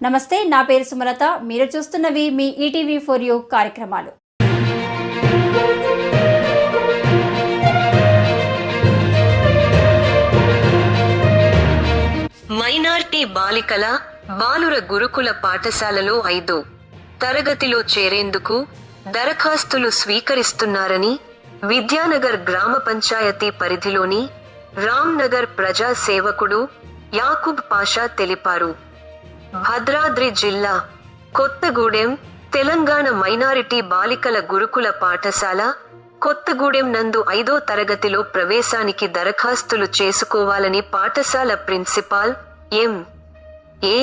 నమస్తే, నా పేరు సుమలత. మీరు చూస్తున్నవి మీ ఈటీవీ ఫర్ యూ కార్యక్రమాలు. మైనార్టీ బాలికల బాలుర గురుకుల పాఠశాలలో 5వ తరగతిలో చేరేందుకు దరఖాస్తులు స్వీకరిస్తున్నారని విద్యానగర్ గ్రామ పంచాయతీ పరిధిలోని రామ్నగర్ ప్రజా సేవకుడు యాకూబ్ పాషా తెలిపారు. భద్రాద్రి జిల్లా కొత్తగూడెం తెలంగాణ మైనారిటీ బాలికల గురుకుల పాఠశాల కొత్తగూడెం నందు 5వ తరగతిలో ప్రవేశానికి దరఖాస్తులు చేసుకోవాలని పాఠశాల ప్రిన్సిపాల్ ఎం.ఏ.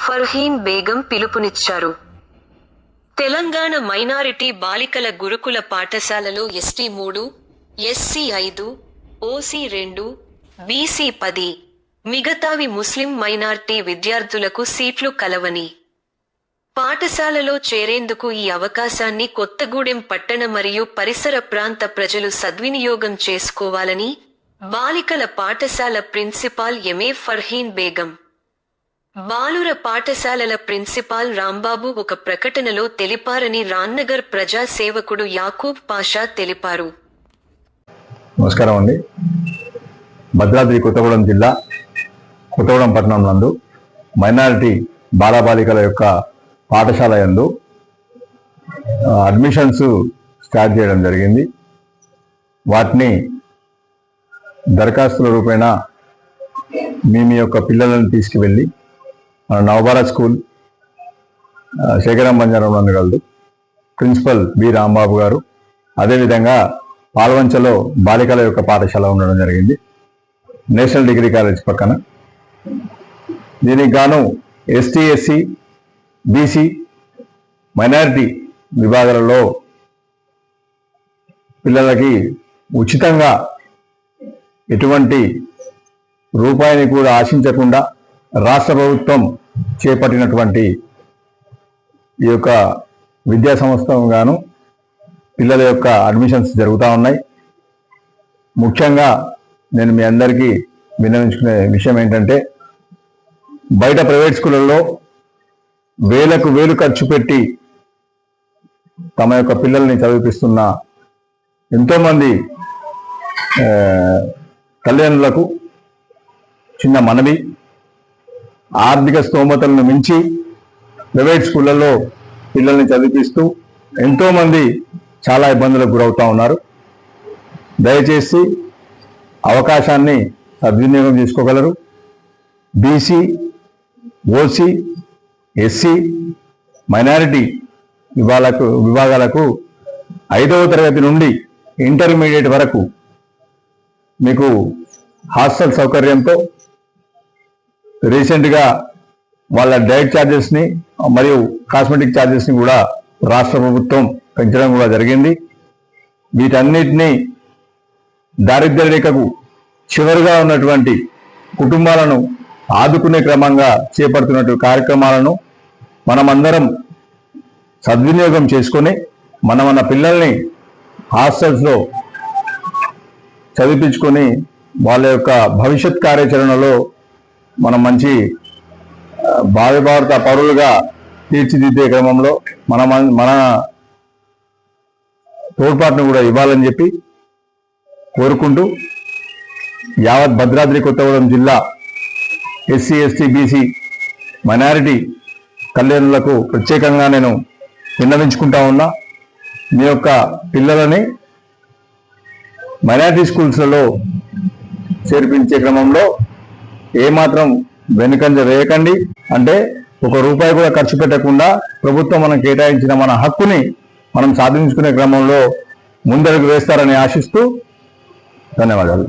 ఫర్హీన్ బేగం పిలుపునిచ్చారు. తెలంగాణ మైనారిటీ బాలికల గురుకుల పాఠశాలలో ఎస్టీ 3, ఎస్సీ 5, ఓసీ 2, బీసీ 10, మిగతావి ముస్లిం మైనార్టీ విద్యార్థులకు సీట్లు కలవని. పాఠశాలలో చేరేందుకు ఈ అవకాశాన్ని కొత్తగూడెం పట్టణ మరియు పరిసర ప్రాంత ప్రజలు సద్వినియోగం చేసుకోవాలని బాలికల పాఠశాల ప్రిన్సిపాల్ ఎం.ఏ. ఫర్హీన్ బేగం, బాలుర పాఠశాలల ప్రిన్సిపాల్ రాంబాబు ఒక ప్రకటనలో తెలిపారని రామ్నగర్ ప్రజా సేవకుడు యాకూబ్ పాషా తెలిపారు. నమస్కారం అండి. భద్రాద్రి కొత్తగూడెం జిల్లా కొత్తగూడెం పట్టణం నందు మైనారిటీ బాలబాలికల యొక్క పాఠశాల యందు అడ్మిషన్స్ స్టార్ట్ చేయడం జరిగింది. వాటిని దరఖాస్తుల రూపేణా మీ యొక్క పిల్లలను తీసుకువెళ్ళి మన నవభారత్ స్కూల్ శేఖరం బంజారం నందు కలదు ప్రిన్సిపల్ బి రాంబాబు గారు, అదేవిధంగా పాల్వంచలో బాలికల యొక్క పాఠశాల ఉండడం జరిగింది, నేషనల్ డిగ్రీ కాలేజ్ పక్కన. దీనికి గాను ఎస్టీ, ఎస్సీ, బీసీ, మైనారిటీ విభాగాలలో పిల్లలకి ఉచితంగా ఎటువంటి రూపాయిని కూడా ఆశించకుండా రాష్ట్ర ప్రభుత్వం చేపట్టినటువంటి ఈ యొక్క విద్యా సంస్థను గాను పిల్లల యొక్క అడ్మిషన్స్ జరుగుతూ ఉన్నాయి. ముఖ్యంగా నేను మీ అందరికీ విన్నవించుకునే విషయం ఏంటంటే, బయట ప్రైవేట్ స్కూళ్ళల్లో వేలకు వేలు ఖర్చు పెట్టి తమ యొక్క పిల్లల్ని చదివిపిస్తున్న ఎంతోమంది తల్లిదండ్రులకు చిన్న మనవి, ఆర్థిక స్తోమతలను మించి ప్రైవేట్ స్కూళ్ళల్లో పిల్లల్ని చదివిపిస్తూ ఎంతోమంది చాలా ఇబ్బందులకు గురవుతూ ఉన్నారు. దయచేసి అవకాశాన్ని సద్వినియోగం చేసుకోగలరు. బీసీ, ఓసీ, ఎస్సీ, మైనారిటీ విభాగాలకు 5వ తరగతి నుండి ఇంటర్మీడియట్ వరకు మీకు హాస్టల్ సౌకర్యంతో రీసెంట్గా వాళ్ళ డైట్ ఛార్జెస్ని మరియు కాస్మెటిక్ ఛార్జెస్ని కూడా రాష్ట్ర ప్రభుత్వం పెంచడం కూడా జరిగింది. వీటన్నిటినీ దారిద్ర్య రేఖకు చివరిగా ఉన్నటువంటి కుటుంబాలను ఆదుకునే క్రమంగా చేపడుతున్నటువంటి కార్యక్రమాలను మనమందరం సద్వినియోగం చేసుకొని మన పిల్లల్ని హాస్టల్స్లో చదివించుకొని వాళ్ళ యొక్క భవిష్యత్ కార్యాచరణలో మనం మంచి భారత పౌరులుగా తీర్చిదిద్దే క్రమంలో మన తోడ్పాటును కూడా ఇవ్వాలని చెప్పి కోరుకుంటూ, యావత్ భద్రాద్రి కొత్తగూడెం జిల్లా ఎస్సీ, ఎస్టీ, బీసీ, మైనారిటీ కళ్యాణులకు ప్రత్యేకంగా నేను విన్నవించుకుంటా ఉన్నా. మీ యొక్క పిల్లలని మైనారిటీ స్కూల్స్లలో చేర్పించే క్రమంలో ఏమాత్రం వెనుకంజ వేయకండి. అంటే ₹1 కూడా ఖర్చు పెట్టకుండా ప్రభుత్వం మనం కేటాయించిన మన హక్కుని మనం సాధించుకునే క్రమంలో ముందడుగు వేస్తారని ఆశిస్తూ ధన్యవాదాలు.